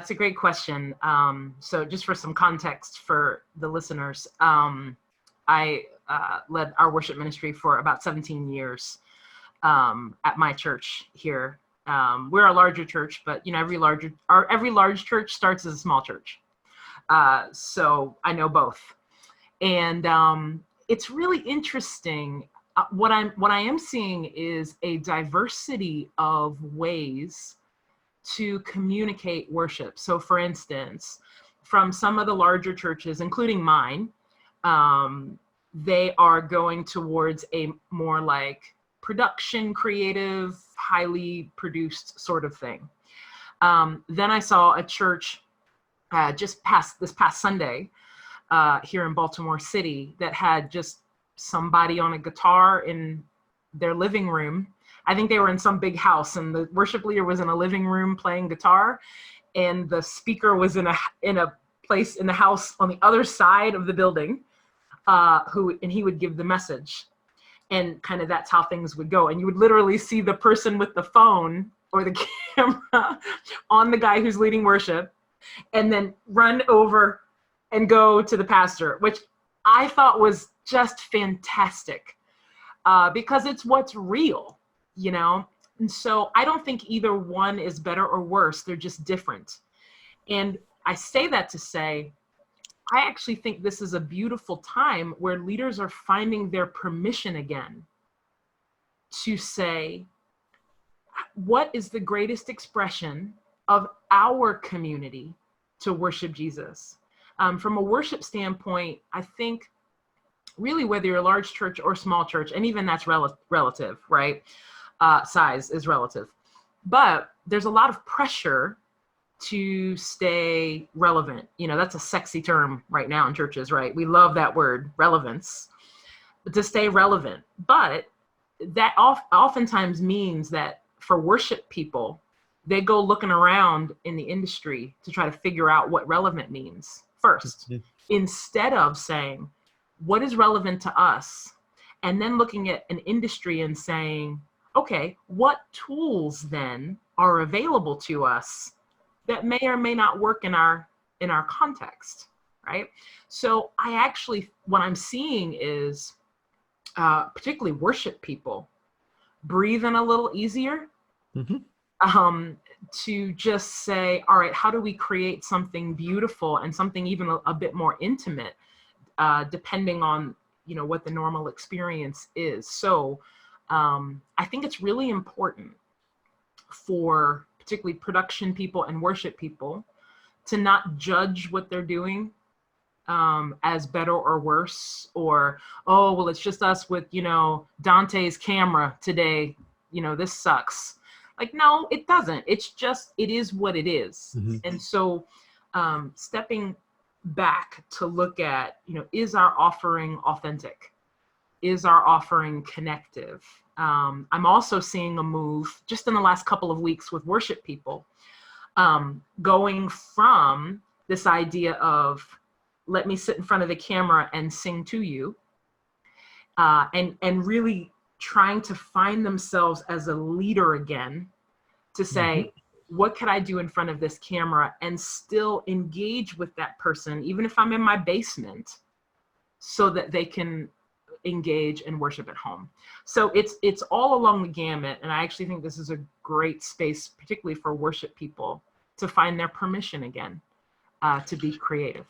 That's a great question. So just for some context for the listeners, I led our worship ministry for about 17 years at my church here. We're a larger church, but every large church starts as a small church. So I know both, and it's really interesting. What I am seeing is a diversity of ways to communicate worship. So for instance, from some of the larger churches, including mine, they are going towards a more like production, creative, highly produced sort of thing. Then I saw a church this past Sunday here in Baltimore City that had just somebody on a guitar in their living room. I think they were in some big house, and the worship leader was in a living room playing guitar, and the speaker was in a place in the house on the other side of the building, and he would give the message, and kind of that's how things would go. And you would literally see the person with the phone or the camera on the guy who's leading worship, and then run over and go to the pastor, which I thought was just fantastic because it's what's real. And so I don't think either one is better or worse. They're just different. And I say that to say, I actually think this is a beautiful time where leaders are finding their permission again to say, what is the greatest expression of our community to worship Jesus? From a worship standpoint, I think really whether you're a large church or small church, and even that's relative, right? Size is relative, but there's a lot of pressure to stay relevant. That's a sexy term right now in churches, right? We love that word, relevance, to stay relevant. But that oftentimes means that for worship people, they go looking around in the industry to try to figure out what relevant means first, instead of saying, what is relevant to us? And then looking at an industry and saying, okay, what tools then are available to us that may or may not work in our context, right? So what I'm seeing is particularly worship people breathing a little easier, to just say, all right, how do we create something beautiful and something even a bit more intimate, depending on what the normal experience is. So I think it's really important for particularly production people and worship people to not judge what they're doing as better or worse, or, oh, well, it's just us with, Dante's camera today, this sucks. Like, no, it doesn't. It's just, it is what it is. And so stepping back to look at, is our offering authentic? Is our offering connective? I'm also seeing a move just in the last couple of weeks with worship people, going from this idea of, let me sit in front of the camera and sing to you, and really trying to find themselves as a leader again, to say, what can I do in front of this camera and still engage with that person, even if I'm in my basement, so that they can engage and worship at home. So it's all along the gamut. And I actually think this is a great space, particularly for worship people, to find their permission again, to be creative.